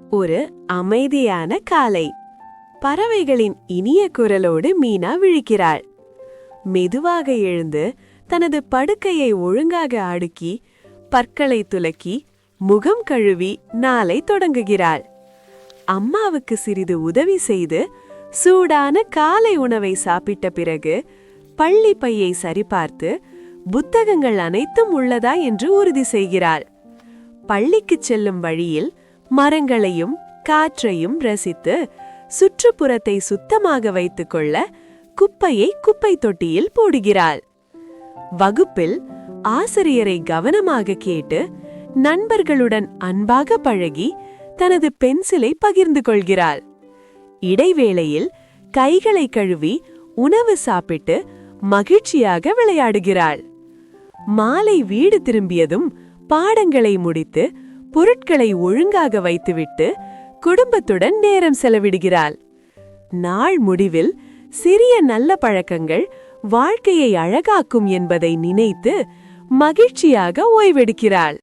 ஒரு அமைதியான காலை. பறவைகளின் இனிய குரலோடு மீனா விழிக்கிறாள். மெதுவாக எழுந்து தனது படுக்கையை ஒழுங்காக அடுக்கி பற்களை துலக்கி முகம் கழுவி நாளை தொடங்குகிறாள். அம்மாவுக்கு சிறிது உதவி செய்து சூடான காலை உணவை சாப்பிட்ட பிறகு பள்ளி பையை சரிபார்த்து புத்தகங்கள் அனைத்தும் உள்ளதா என்று உறுதி செய்கிறாள். பள்ளிக்குச் செல்லும் வழியில் மரங்களையும் காற்றையும் ரசித்து சுற்றுப்புறத்தை சுத்தமாக வைத்துக்கொள்ள குப்பையை குப்பை தொட்டியில் போடுகிறாள். வகுப்பில் ஆசிரியரை கவனமாக கேட்டு நண்பர்களுடன் அன்பாக பழகி தனது பென்சிலை பகிர்ந்து கொள்கிறாள். இடைவேளையில் கைகளை கழுவி உணவு சாப்பிட்டு மகிழ்ச்சியாக விளையாடுகிறாள். மாலை வீடு திரும்பியதும் பாடங்களை முடித்து பொருட்களை ஒழுங்காக வைத்துவிட்டு குடும்பத்துடன் நேரம் செலவிடுகிறாள். நாள் முடிவில் சிறிய நல்ல பழக்கங்கள் வாழ்க்கையை அழகாக்கும் என்பதை நினைத்து மகிழ்ச்சியாக ஓய்வெடுக்கிறாள்.